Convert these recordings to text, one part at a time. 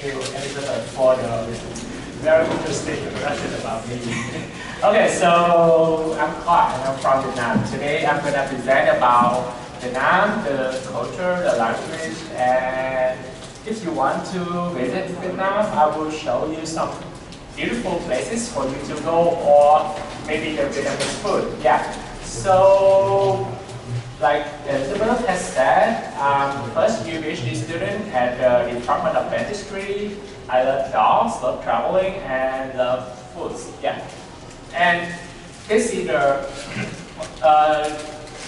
thank you, Elizabeth, for the very interesting introduction about me. Okay, so I'm Khoa and I'm from Vietnam. Today I'm going to present about Vietnam, the culture, the language, and if you want to visit Vietnam, I will show you some beautiful places for you to go, or maybe the Vietnamese food. Yeah. So, like Elizabeth has said, I'm first year PhD student at the Department of Dentistry. I love dogs, love traveling, and love foods. Yeah. And this is the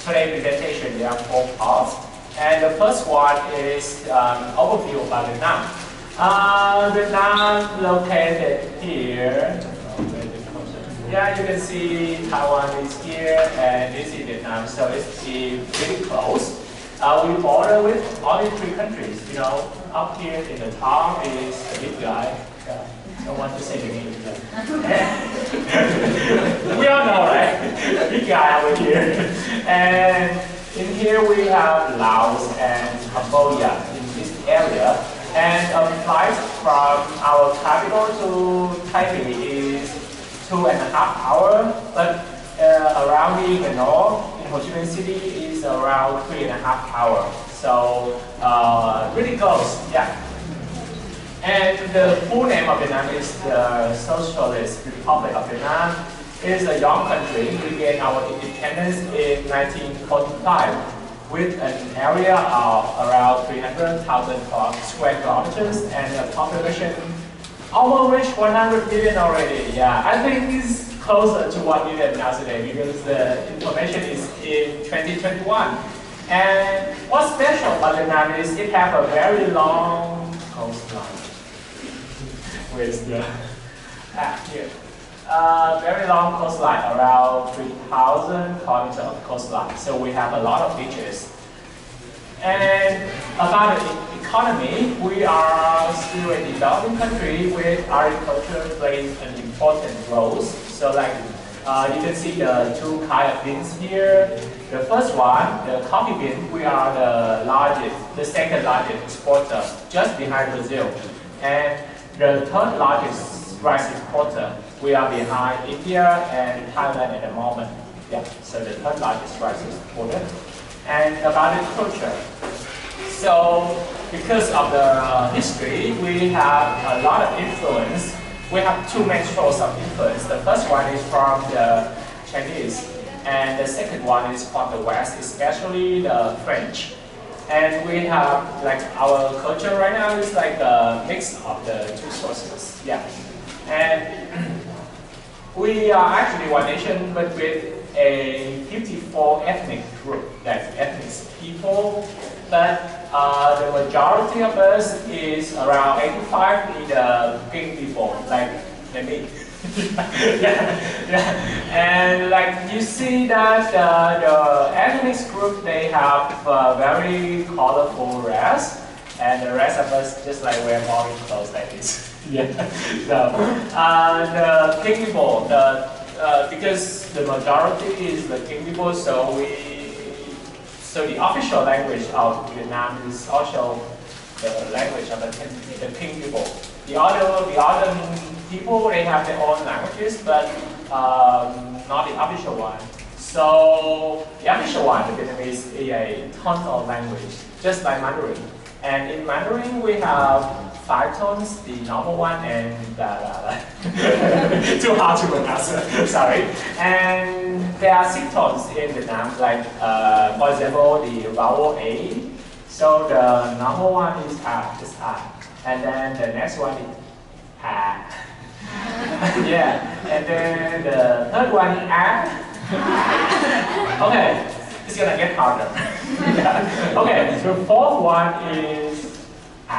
today's presentation. There are 4 parts. And the first one is overview about Vietnam. Vietnam located here. Yeah, you can see Taiwan is here, and this is Vietnam, so it's really close. We border with only 3 countries. You know, up here in the top is the big guy. I don't want to say the name. We all know, right? The big guy over here. And in here we have Laos and Cambodia in this area. And a flight from our capital to Taipei is 2.5 hours, but around the north in Ho Chi Minh City is around 3.5 hours. So really close, yeah. And the full name of Vietnam is the Socialist Republic of Vietnam. It is a young country. We gained our independence in 1945 with an area of around 300,000 square kilometers and a population almost reached 100 million already. Yeah, I think it's closer to 1 million now today because the information is in 2021. And what's special about Vietnam is it has a very long coastline. Where's the here? Very long coastline, around 3,000 kilometers of coastline. So we have a lot of beaches. And about the economy, we are still a developing country with agriculture plays an important role. So like you can see the 2 kinds of beans here. The first one, the coffee bean, we are the second largest exporter, just behind Brazil. And the third largest rice exporter, we are behind India and Thailand at the moment. Yeah, so the third largest rice exporter. And about the culture. So because of the history, we have a lot of influence. We have 2 main sources of influence. The first one is from the Chinese, and the second one is from the West, especially the French. And we have, like, our culture right now is like a mix of the 2 sources. Yeah. And we are actually one nation, but with a 54 ethnic group, that's ethnic people. But the majority of us is around 85 in the King people, like me. yeah. And like you see that the ethnic group, they have very colorful dress, and the rest of us just like wear boring clothes like this. Yeah. So the King people, because the majority is the King people, so the official language of Vietnam is also the language of the King people. The other people, they have their own languages, but not the official one. So the official one, the Vietnamese, is a tonal language, just like Mandarin. And in Mandarin, we have 5 tones, the normal one and too hard to pronounce, sorry. And there are 6 tones in Vietnam, like for example, the vowel A. So the normal one is A, and then the next one is A. Yeah, and then the third one is A. Okay, it's gonna get harder. Yeah. Okay, the 4th one is A.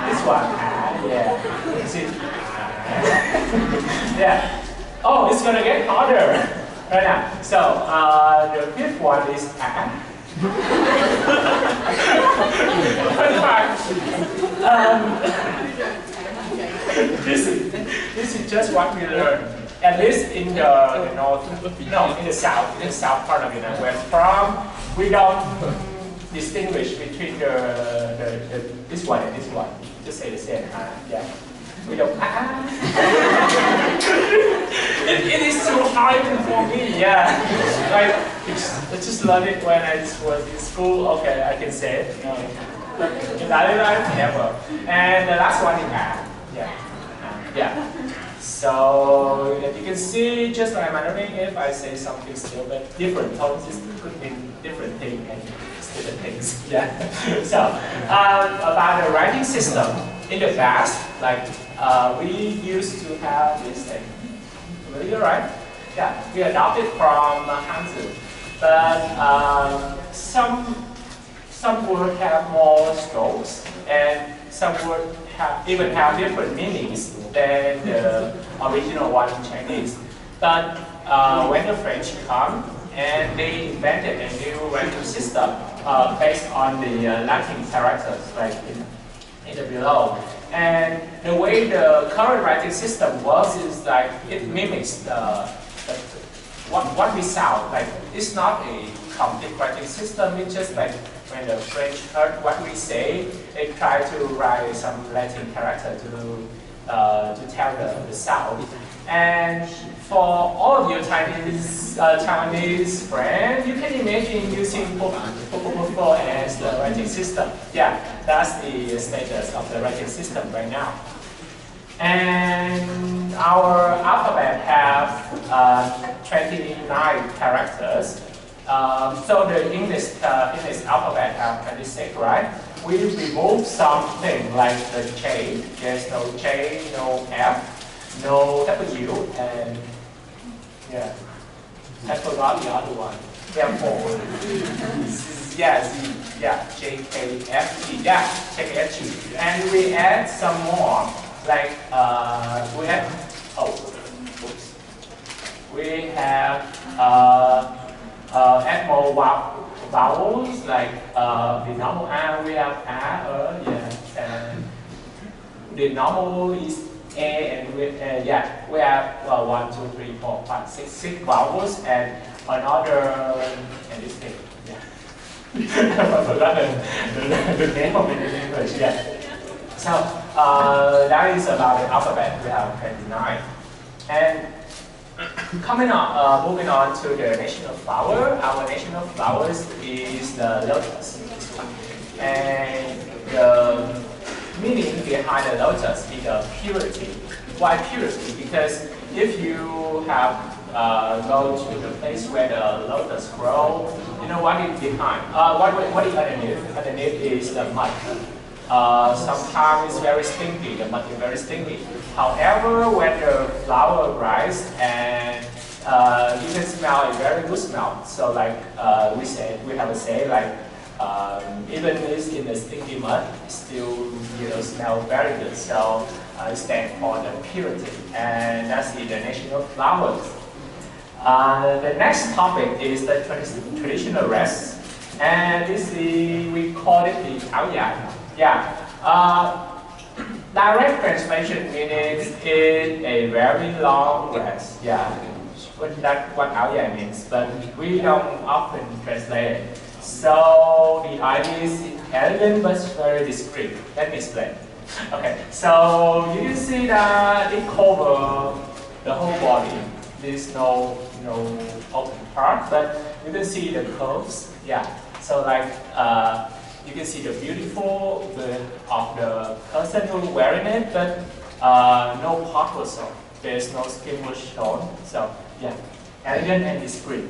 This one, yeah. See? Yeah. Oh, it's gonna get harder right now. So the 5th one is this is just what we learned. At least in the south part of Vietnam, where from we don't distinguish between this one and this one. Just say the same. Yeah. We don't. It is too hard for me. Yeah. I just learned it when I was in school. Okay, I can say it. But in daily life, never. And the last one is yeah. Yeah. So as you can see, just like wondering if I say something still, but different tones could mean different things and different things. Yeah. So about the writing system in the past, like we used to have this thing. Familiar, right? Yeah. We adopted from Hanzi, but some words have more strokes, and some words even have different meanings than the original one in Chinese. But when the French come and they invented a new writing system based on the Latin characters, like in the below. And the way the current writing system works is like it mimics what we sound. Like it's not a complete writing system. It's just like when the French heard what we say, they try to write some Latin character to tell the sound. And for all of your Chinese friends, you can imagine using 4 as the writing system. Yeah, that's the status of the writing system right now. And our alphabet have 29 characters. So the English alphabet have 26, right? We remove something like the J. There's no J, no F, no W, and yeah, I forgot the other one. There are 4. Yeah, Z, yeah, J, K, F, G, yeah, J, K, F, G. And we add some more, like we have, we have add more vowels, like the normal A, we have A, yeah, and the normal is A, and we have 1, 2, 3, 4, 5, 6 vowels, and another, and this thing, yeah. I forgot the name of it in English, yeah. So that is about the alphabet. We have 29, and coming on, moving on to the national flower. Our national flowers is the lotus. And the meaning behind the lotus is the purity. Why purity? Because if you have go to the place where the lotus grow, you know what is behind? What is underneath? Underneath is the mud. Sometimes it's very stinky, the mud is very stinky. However, when the flower rises and you can smell a very good smell. So like we have a say like even it's in the stinky mud, it still smell very good. So it stands for the purity, and that's the national flowers. The next topic is the traditional dress, and this is, we call it the áo dài. Yeah. Direct translation means it's a very long dress. Yeah. That's what áo dài means, but we don't often translate it. So the idea is elegant but very discreet. Let me explain. Okay. So you can see that it covers the whole body. There's no open part, but you can see the curves. Yeah. So like you can see the beautiful of the person who wearing it, but no part was shown. There's no skin was shown. So yeah, elegant and discreet.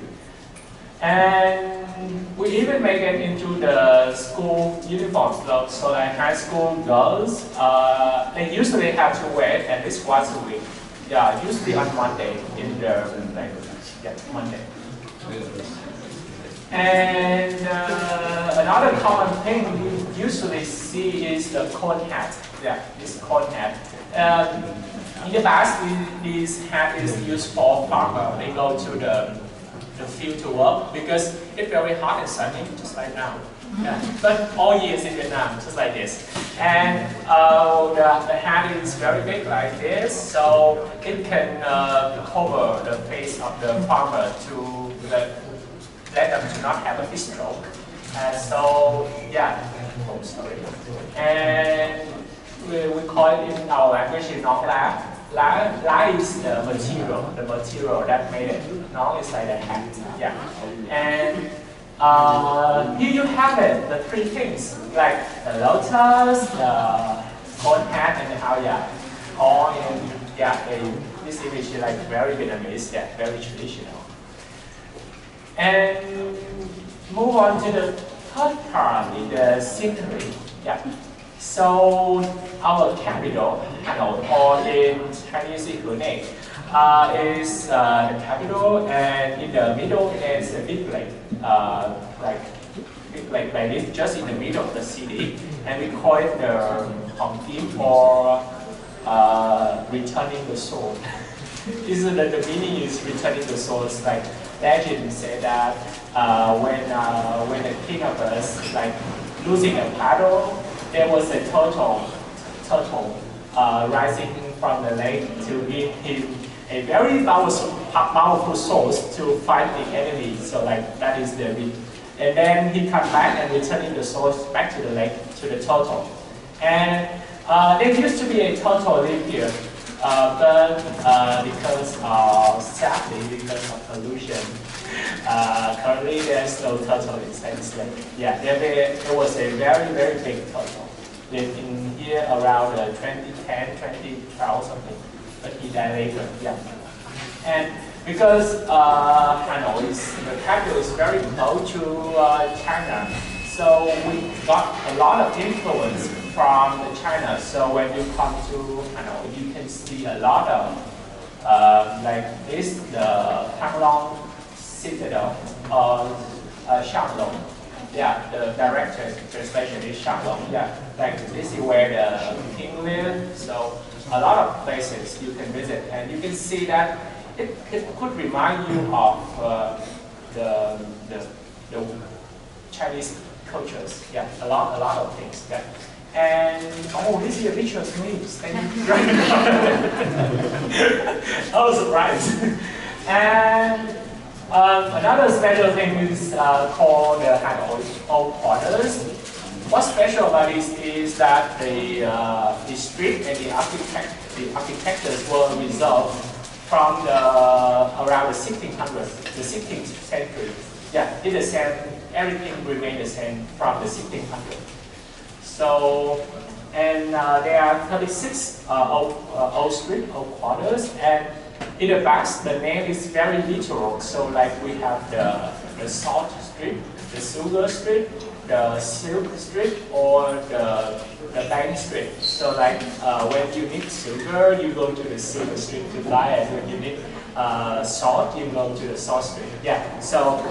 And we even make it into the school uniforms. So like high school girls, they usually have to wear it at least once a week. Yeah, usually on Monday in the Monday. And another common thing we usually see is the cone hat. Yeah, this cone hat. In the past, this hat is used for farmer. They go to the field to work because it's very hot and sunny, just like now. Yeah. But all years in Vietnam, just like this. And the hat is very big like this, so it can cover the face of the farmer to let them to not have a heat stroke. So yeah, oh sorry. And we call it in our language is nong la. La is the material that made it. Nong is like the hat. Yeah. And here you have it, the three things, like the lotus, the cone hat, and the haoya. All in, yeah, this image is like very Vietnamese, yeah, very traditional. And move on to the third part, the scenery. Yeah. So our capital, Hanoi, or in Chinese Hue, is the capital, and in the middle is a big lake, like this, just in the middle of the city, and we call it the Hong Kim, or returning the soul. The meaning is returning the soul. It's like legend say that when the king of us like losing a paddle, there was a turtle rising from the lake to give him a very powerful source to fight the enemy. So like that is the reason. And then he come back and returning the source back to the lake, to the turtle. And there used to be a turtle live here, but sadly because of pollution, currently there's no turtle inside this lake. Yeah, there was a very, very big turtle lived in here around 2010, 2012 something, but he died later. Yeah. And because Hanoi, the capital, is very close to China, so we got a lot of influence from China. So when you come to Hanoi, you can see a lot of like this, the Panglong Citadel, or Shanglong. Yeah, the direct translation is Shanglong. Yeah, like this is where the king lived. So a lot of places you can visit, and you can see that it could remind you of the Chinese cultures. Yeah, a lot of things. Yeah. And oh, this is a picture of me standing right now. I was surprised. And another special thing is called the Hanoi Old Quarters. What's special about this is that the street and the architectures were resolved from around the 1600s, the 16th century. Yeah, it's the same. Everything remained the same from the 1600s. So, and there are 36 old street, old quarters, and in the back, the name is very literal. So, like we have the salt street, the sugar street, the silk street, or the bank street. So, like when you need sugar, you go to the silk street to buy it. When you need salt, you go to the salt street. Yeah. So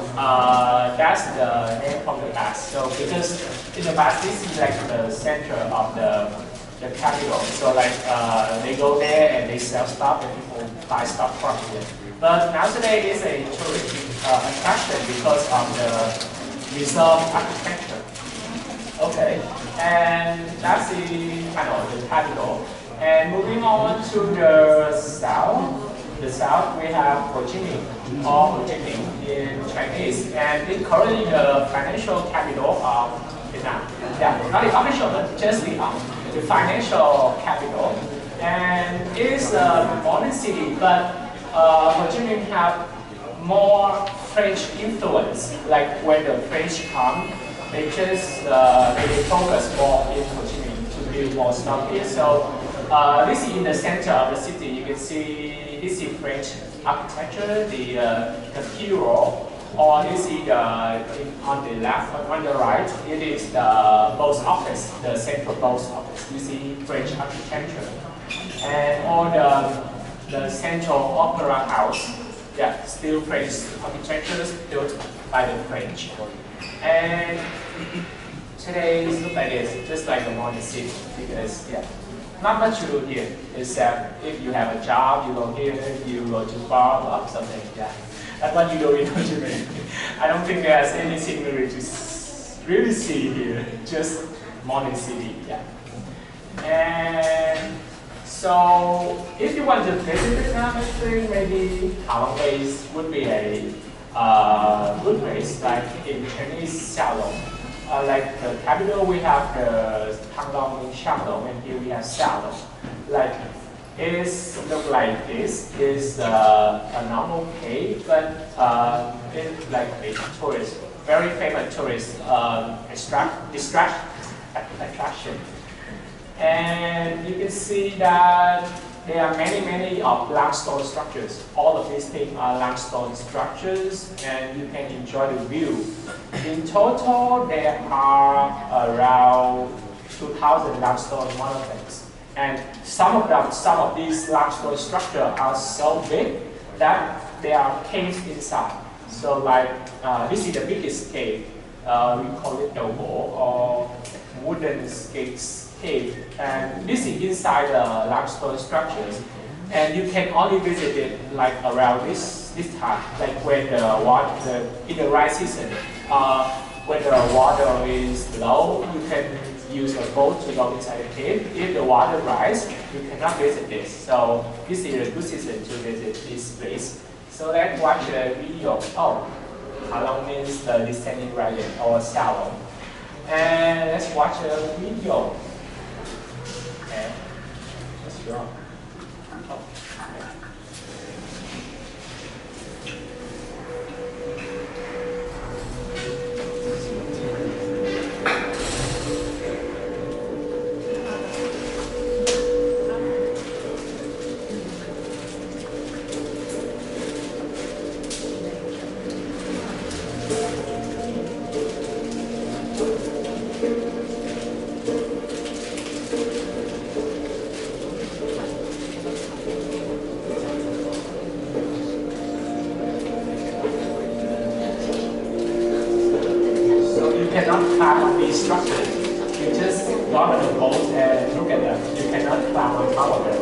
that's the name from the past. So because in the past, this is like the center of the capital. So like they go there and they sell stuff and people buy stuff from here. But now today is a tourist attraction because of the reserve architecture. Okay, and that's the capital. And moving on to the south. The south, we have Ho Chi Minh, or Ho Chi Minh in Chinese, and it's currently the financial capital of Vietnam. Yeah, not the official, but just the financial capital. And it is a modern city, but Ho Chi Minh have more French influence. Like when the French come, they just they focus more in Ho Chi Minh to build more stuff here. So this is in the center of the city. You can see this is French architecture, the cathedral, or you see on the left, on the right, it is the post office, the central post office. You see French architecture, and all the central opera house, yeah, still French architecture built by the French. And today it looks like this, just like a modern city, because yeah. Not much to do here, except if you have a job, you go here, you go to bar or something, yeah. That's what you do in Ho Chi Minh. I don't think there's any scenery to really see here, just modern city, yeah. And so, if you want to visit Vietnam, I think maybe Halong Bay would be a good place, like in Chinese Xiaolong. Like the capital, we have the Tanglong in Xiaolong, and here we have Xiaolong. Like it look like this is a normal cave, but it's like a tourist, very famous tourist attraction. And you can see that there are many of limestone structures. All of these things are limestone structures, and you can enjoy the view. In total, there are around 2,000 limestone monuments. And some of these limestone structures are so big that there are caves inside. So like this is the biggest cave. We call it Đầu Gỗ, or wooden skates cave. And this is inside the limestone structures. And you can only visit it like around this time, like when the water in the right season. When the water is low, you can use a boat to go inside the cave. If the water rises, you cannot visit this. So this is a good season to visit this place. So let's watch a video. Oh, Halong means the descending dragon, or Xiaolong. And let's watch a video. Okay, let's go. Oh, okay. Cannot climb on these structures. You just go on the boat and look at them. You cannot climb on top of them.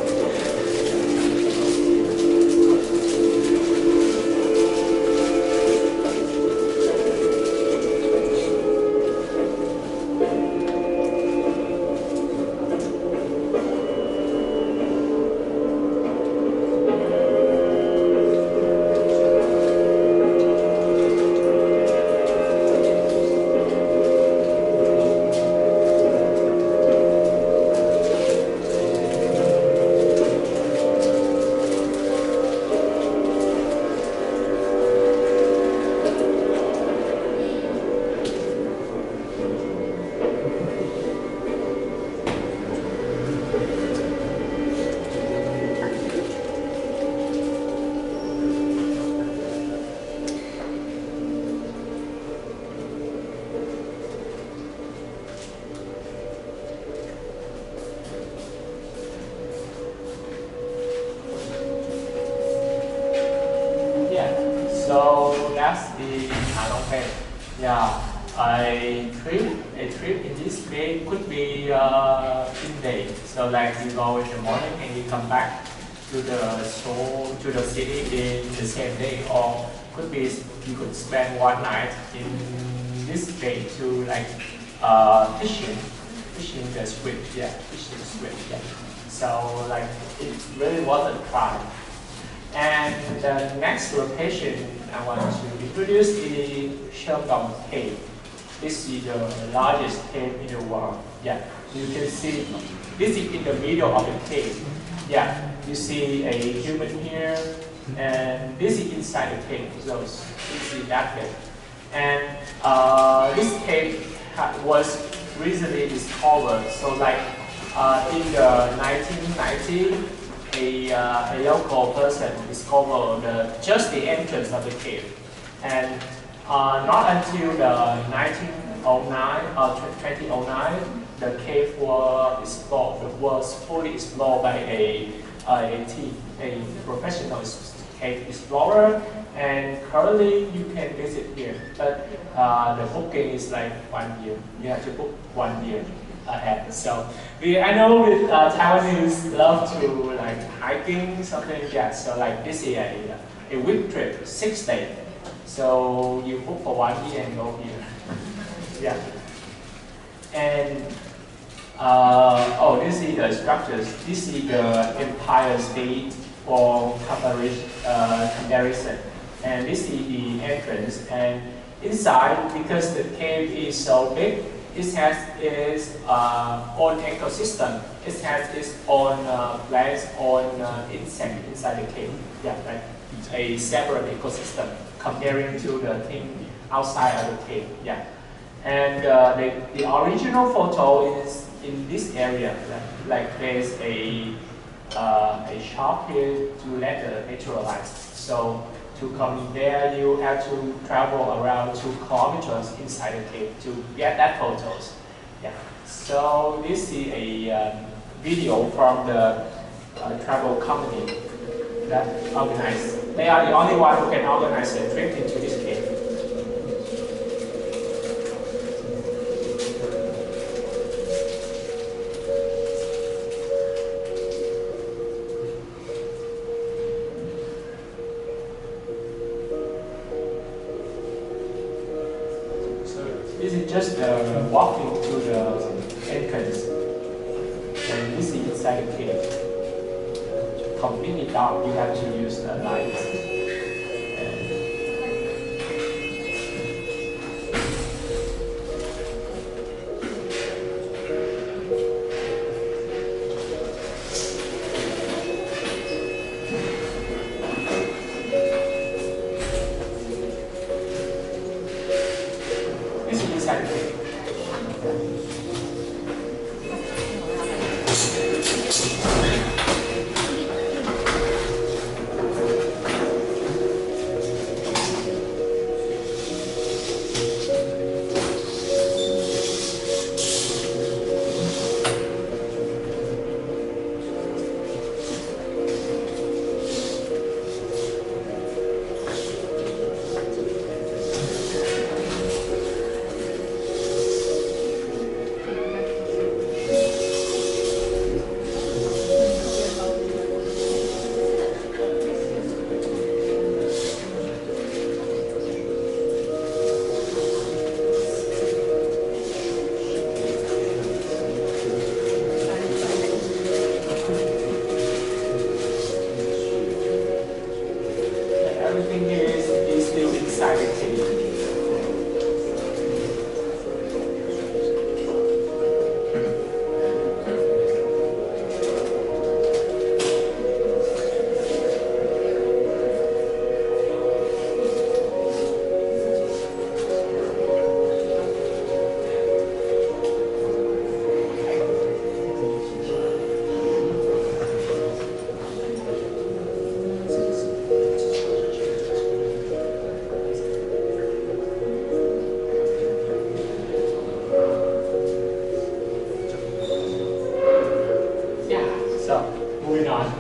So that's the Halong Bay. Yeah, a trip in this bay could be in day. So like you go in the morning and you come back to the city in the same day, or could be you could spend one night in this bay to like fishing the squid. Yeah, fishing squid. Yeah. So like it really was a try. And the next location I want to introduce the Shelgong Cave. This is the largest cave in the world. Yeah, you can see this is in the middle of the cave. Yeah, you see a human here, and this is inside the cave. So this is that cave. And this cave was recently discovered. So like in the 1990s. A local person discovered just the entrance of the cave, and not until the 1909 or 2009 the cave was fully explored by a professional cave explorer, and currently you can visit here, but the booking is like 1 year. You have to book 1 year ahead. So I know with Taiwanese love to like hiking, something like that. So like this is a week trip, 6 days. So you book for 1 year and go here. Yeah. And this is the structures. This is the Empire State for comparison. And this is the entrance. And inside, because the cave is so big, it has its own ecosystem. It has its own plants, own insect inside the cave. Yeah, like a separate ecosystem comparing to the thing outside of the cave. Yeah, and the original photo is in this area. Like there's a shop here to let the natural light. So to come there, you have to travel around 2 kilometers inside the cave to get that photos. Yeah. So this is a video from the travel company that organized. They are the only one who can organize a trip into this cave. This is just walking to the entrance, and this is inside the cave. Completely dark, you have to use the lights. This is inside the cave. Everything is still inside the cave. So, moving on.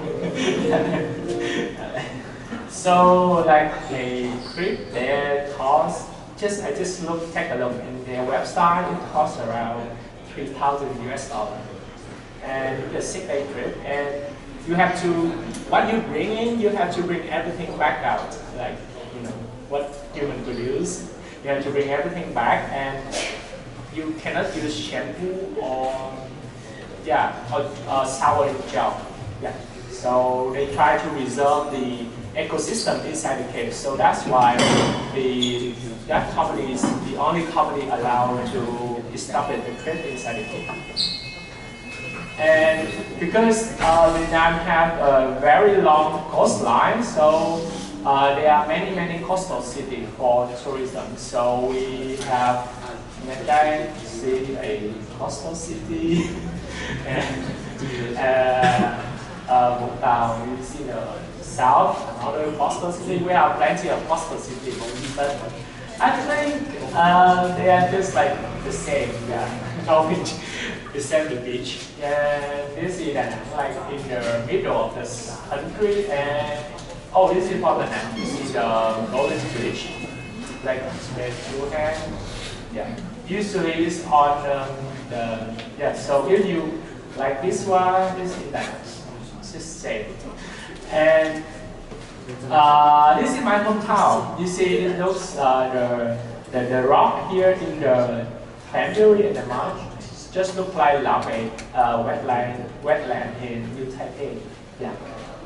So, like a trip there costs, I just take a look in their website, it costs around 3,000 US dollars. And it's a 6-day trip, and you have to, what you bring in, you have to bring everything back out. Like, you know, what human could use. You have to bring everything back, and you cannot use shampoo or sour gel. Yeah. So they try to preserve the ecosystem inside the cave. So that's why that company is the only company allowed to establish the trip inside the cave. And because Vietnam have a very long coastline, so there are many coastal cities for tourism. So we have Nha Trang, see a coastal city. And Vũng Tàu, you see the south, another coastal city. We have plenty of coastal cities, but I think they are just like the same. Yeah, the same the beach. And this is Đà Nẵng, like in the middle of the country. And oh, this is for Đà Nẵng. This is the Golden Bridge, like where you can. Yeah, usually it's on So if you like this one, this is Đà Nẵng. It's just same. And this is my hometown. You see, it looks the rock here in the boundary and the marsh just look like a wetland in New Taipei. Yeah.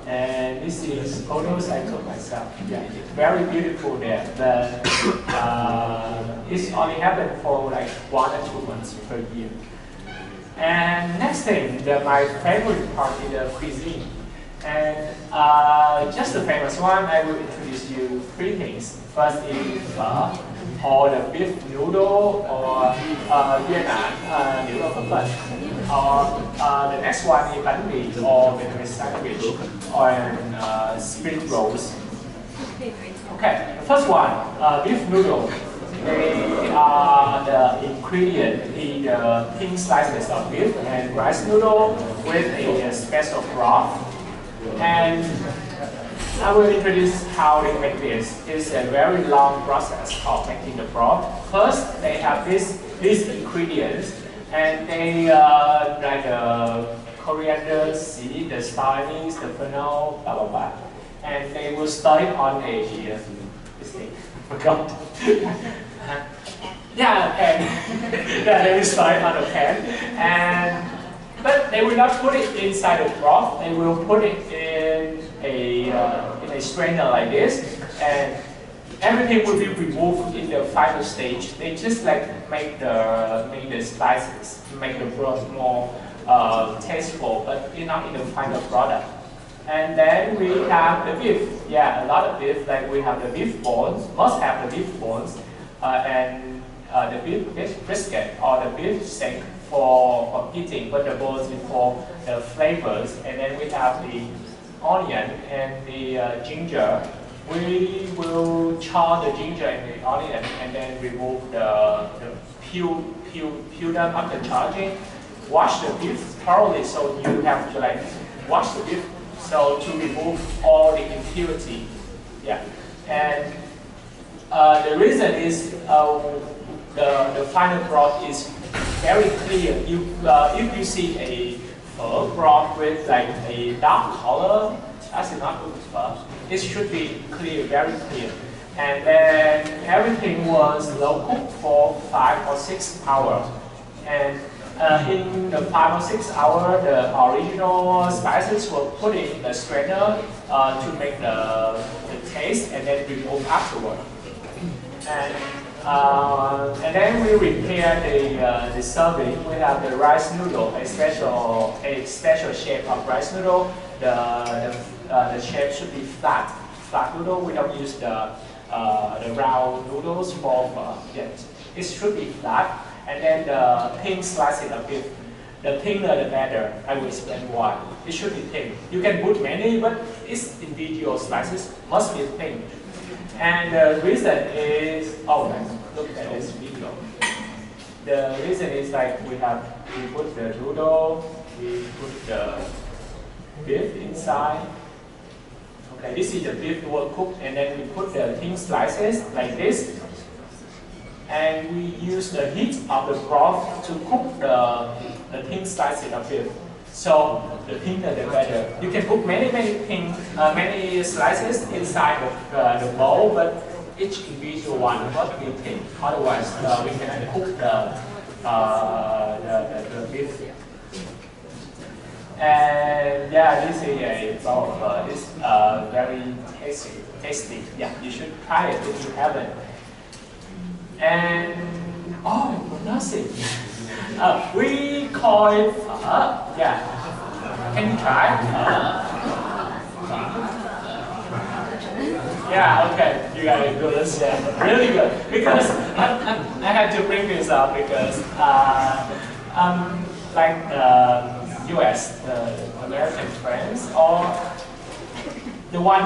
And this is photos I took myself. Yeah, it's very beautiful there. But it's only happened for like 1 or 2 months per year. And next thing, my favorite part is the cuisine. And just the famous one, I will introduce you 3 things. First is phở, or the beef noodle, or越南牛肉粉粉. Or the next one is bánh mì, or Vietnamese sandwich, or spring rolls. Okay, the first one, beef noodle. They are the ingredient in the thin slices of beef and rice noodle with a special broth. And I will introduce how they make this. It's a very long process of making the broth. First, they have these ingredients, and they like the coriander seed, the star anise, the fennel, blah blah blah, and they will stir it on a this thing. Forgot. Yeah, and yeah, they will stir it on a pan, and but they will not put it inside the broth. They will put it in a strainer like this, and everything will be removed in the final stage. They just like make the spices, make the broth more tasteful, but not in the final product. And then we have the beef. Yeah, a lot of beef. Like we have the beef bones. Must have the beef bones, and the beef brisket or the beef steak for eating, but the bones is for the flavors. And then we have the onion and the ginger. We will chop the ginger and the onion, and then remove the peel them after charging. Wash the beef thoroughly, so you have to like wash the beef so to remove all the impurity. Yeah, and the reason is the final broth is very clear. If you see a phở broth with like a dark color, that's not good phở. It should be clear, very clear. And then everything was low cooked for 5 or 6 hours. And in the 5 or 6 hours, the original spices were put in the strainer to make the taste, and then remove afterward. And then we prepare the serving. We have the rice noodle, a special shape of rice noodle. The shape should be flat noodle. We don't use the round noodles for yet. It should be flat. And then the thin slices of beef. The thinner the better. I will explain why. It should be thin. You can put many, but its individual slices must be thin. And the reason is, look at this video. The reason is like we put the noodle, we put the beef inside. Okay, this is the beef well cooked, and then we put the thin slices like this. And we use the heat of the broth to cook the thin slices of beef. So the thinner the better. You can put many slices inside the bowl, but each individual one must be thin. Otherwise, we cannot cook the beef. And yeah, this is a bowl of it's very tasty. Yeah, you should try it if you haven't. And nothing. We call it yeah. Can you try? Yeah, okay. You got it good. Yeah, really good. Because I had to bring this up because like US, the American friends, or the one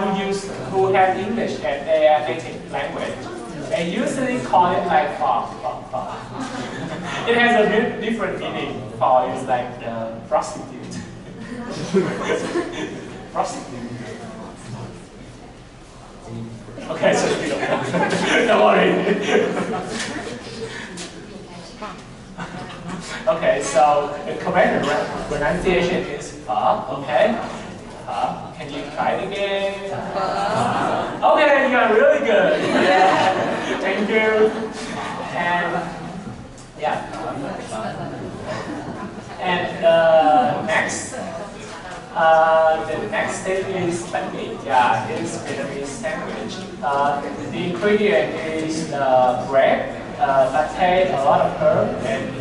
who have English as their native language. They usually call it like pho. It has a different meaning. Pho is like the prostitute. Prostitute. Okay, so you don't worry. Okay, so the correct pronunciation is pho. Okay. Can you try it again? Okay, you are really good. Thank you. And yeah. And the next next dish is bánh mì. Yeah, it's Vietnamese sandwich. The ingredient is bread, pate, a lot of herb, and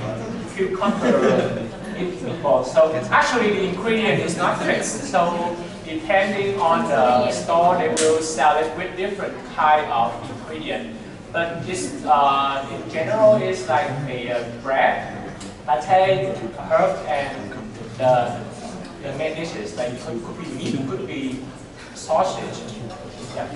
cucumber meatballs. So actually the ingredient is not fixed. So depending on the store, they will sell it with different kind of ingredient. But it's in general, it's like a bread, pate, herb, and the main dishes. Like could be meat, could be sausage. Yeah.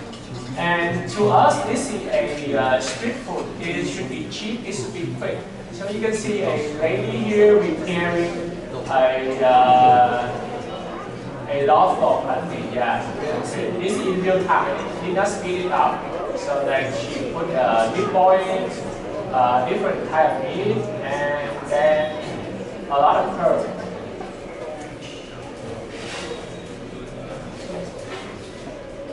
And to us, this is a street food. It should be cheap. It should be quick. So you can see a lady here preparing a lot of bánh mì. Yeah. This is in real time. Did not speed it up. So like she put deep boiling, different type of meat, and then a lot of herb.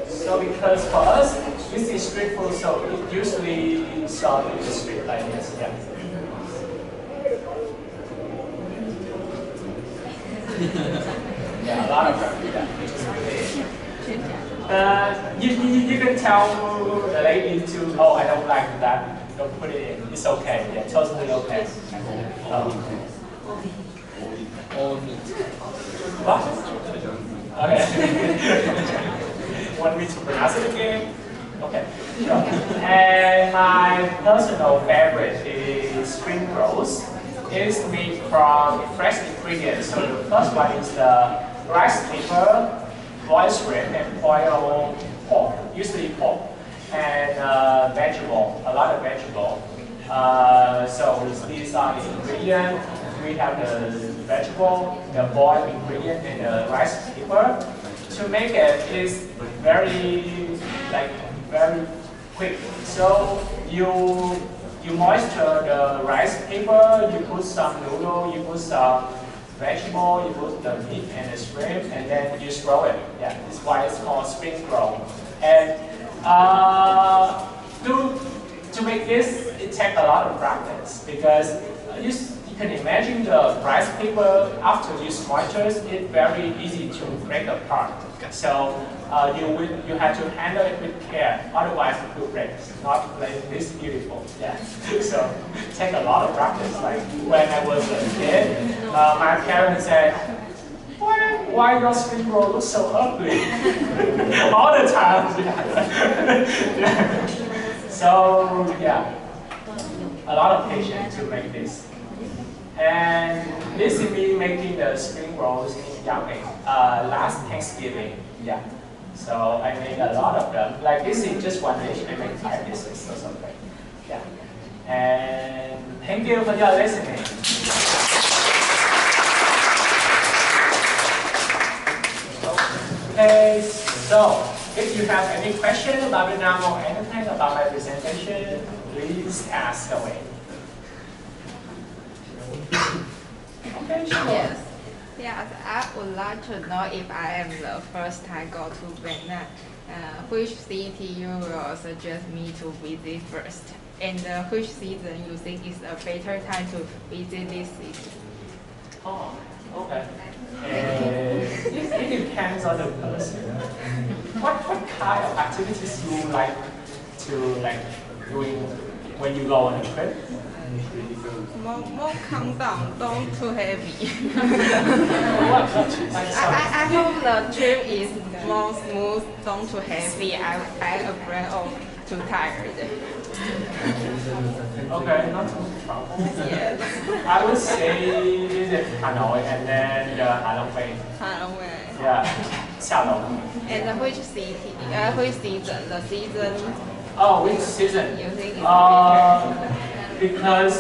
So because for us, this is street food, so it usually sold in the street like this. Yeah. Yeah, a lot of herb. Yeah. You can tell the lady to, oh, I don't like that. Don't put it in. It's okay. Yeah, totally okay. What? Okay. Want me to pronounce it again? Okay. Sure. And my personal favorite is spring rolls. It's made from fresh ingredients. So the first one is the rice paper, boiled shrimp, and boiled pork, usually pork, and vegetable, a lot of vegetable. So these are the ingredients. We have the vegetable, the boiled ingredient, and the rice paper. To make it is very quick. So you moisture the rice paper, you put some noodle, you put some vegetable, you put the meat and the shrimp, and then you just roll it. Yeah, that's why it's called spring roll. And to make this, it takes a lot of practice because you can imagine the rice paper after you moisture, it's very easy to break apart. So you have to handle it with care, otherwise it will break. It's not like this beautiful. Yeah. So take a lot of practice. Like when I was a kid, my parents said, why your spring roll looks so ugly? All the time. Yeah. So yeah, a lot of patience to make this. And this is me making the spring rolls in Yangming last Thanksgiving. Yeah. So I made a lot of them. Like this is just one dish. I make 5 dishes or something. Yeah. And thank you for your listening. Okay, so if you have any question about Vietnam or anything about my presentation, please ask away. Okay, sure. Yes. Yes, I would like to know if I am the first time go to Vietnam, which city you will suggest me to visit first, and which season you think is a better time to visit this city? Oh, okay. It depends on the person. What kind of activities you like to doing when you go on a trip? More calm down, don't too heavy. I hope the trip is more smooth, don't too heavy. I'm afraid of too tired. Okay, not too much trouble. Yes. I would say visit Hanoi and then the Ha Long Bay. Hanoi. Yeah, Xiaolong. And which city? Which season? The season? Oh, which season? You think it's because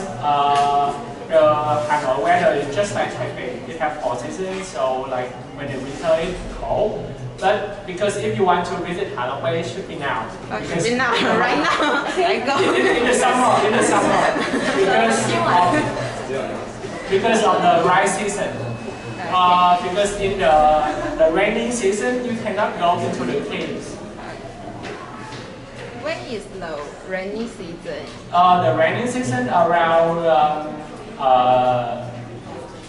the Hanoi weather is just like Taipei. It has 4 seasons, so like when the winter is cold. But because if you want to visit Ha Long Bay, it should be now. Should be now, right now. I go. In the summer, because of the dry season. Because in the rainy season, you cannot go into the caves. When is the rainy season? The rainy season around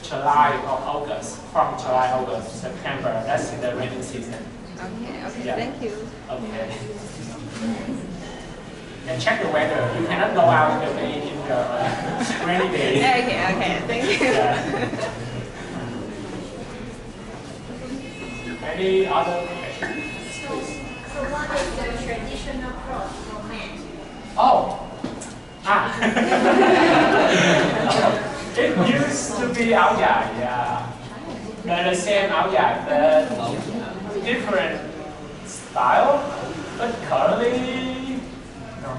July or August, from July, August, September. That's in the rainy season. Okay, okay, Yeah. thank you. Okay. And check the weather. You cannot go out in the rainy day. Okay, okay, thank you. Yeah. Any other questions? So what is the traditional cloth for men? Oh. It used to be áo dài, yeah. The same áo dài, but different style. But currently, no.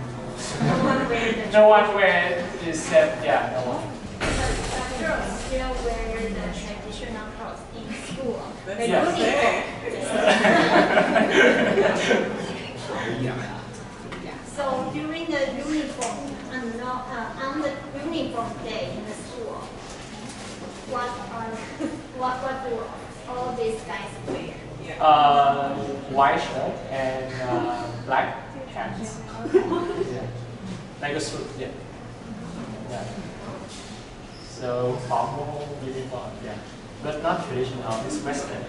No one wears the same, yeah, no one. But girls still wear the traditional clothes in school. The Yes. uniform. So during the uniform, on the uniform day in the school, what do all these guys wear? White shirt and black pants. Yeah. Like a suit, yeah. Yeah. So formal uniform, yeah. But not traditional, it's Western.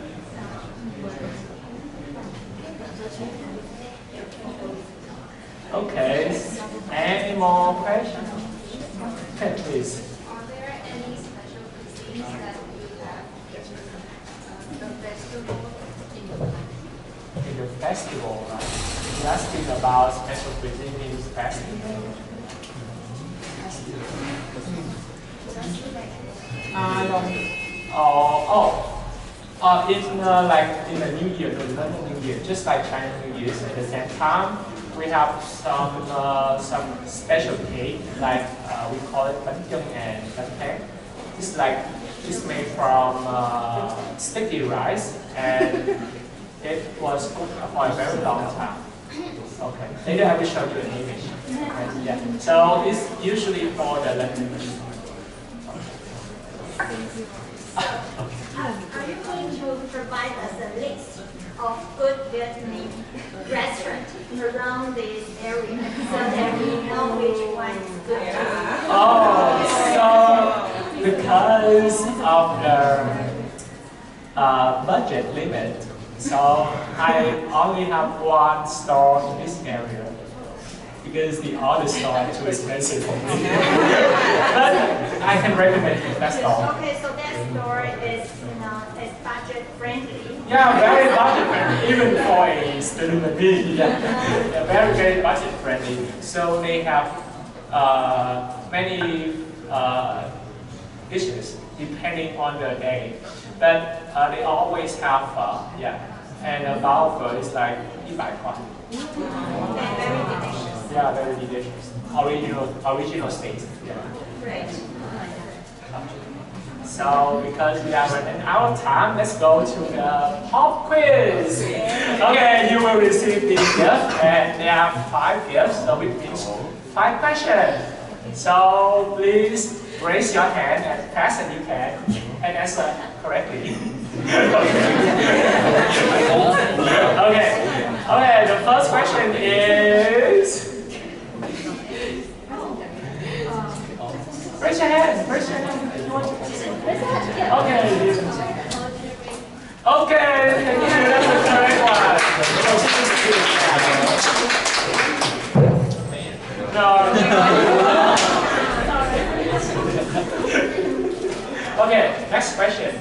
Okay. Any more questions? Okay, please. Are there any special cuisines that you have the festival In the festival, right? You're asking about special cuisine in the festival. Like in the New Year, the Lunar New Year, just like Chinese New Year, at the same time, we have some special cake, like we call it bánh chưng and bánh tét. It's made from sticky rice, and it was cooked for a very long time. Okay, later I will show you an image. Okay, yeah. So it's usually for the lunch. Are you going to provide us a list of good Vietnamese restaurants around this area so that we know which one is good? Oh, so because of the budget limit, so I only have one store in this area because the other store is too expensive for me. But I can recommend you that store. Okay, so that store is budget friendly. Yeah, very budget friendly, even for a student like me. Yeah, yeah, very budget friendly. So they have many dishes depending on the day, but they always have and a bao is like 100 块. Very delicious. Yeah, very delicious. Original taste. Yeah. Great. So, because we are running out of time, let's go to the pop quiz. Okay, you will receive these gifts, and there are 5 gifts, so which means 5 questions. So, please raise your hand as fast as you can and answer correctly. Okay, the first question is... Raise your hand. If you want to answer. Okay. Okay, thank you. That's the correct one. No. Okay, next question.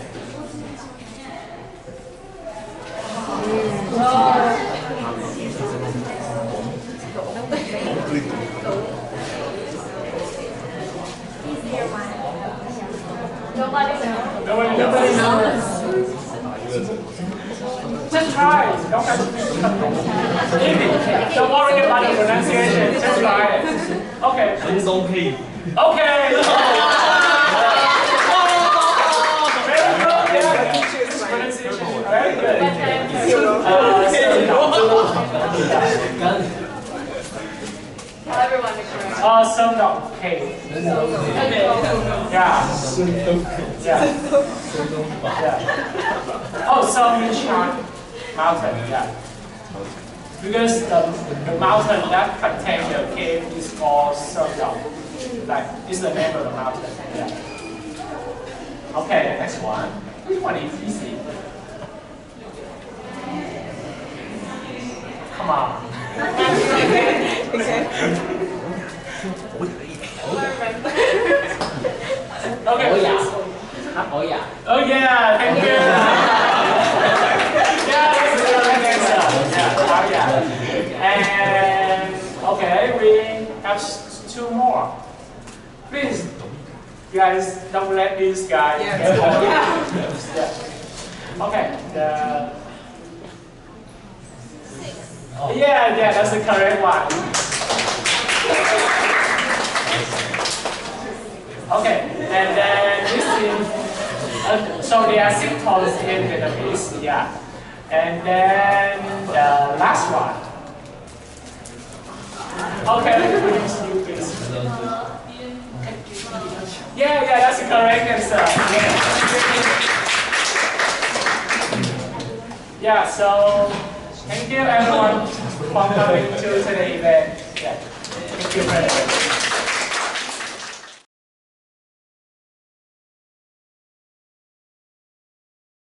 Nobody knows. Nobody knows. Just try. Don't have to be easy. Don't worry about the pronunciation. Just try it. Okay. It's okay. Okay. Very good. Yeah. Pronunciation. Very good. Everyone is correct. Some dog cake. Yeah. Yeah. Oh, some mountain. Yeah. Because the mountain that contains the cave is called Sundog. Like, it's the name of the mountain. Yeah. Okay, next one. Which one is easy? Come on. Okay. Oh yeah, thank you. Yeah, that's a correct answer. Yeah, oh yeah. And okay, we have two more. Please, guys, don't let this guy get home. Yeah. Okay. Yeah, that's the correct one. Okay, and then this is, so there are 6 tones in Vietnamese, yeah. And then the last one. Okay, please. Yeah, that's the correct answer. Yeah, so thank you everyone for coming to today's event. Yeah, thank you very much.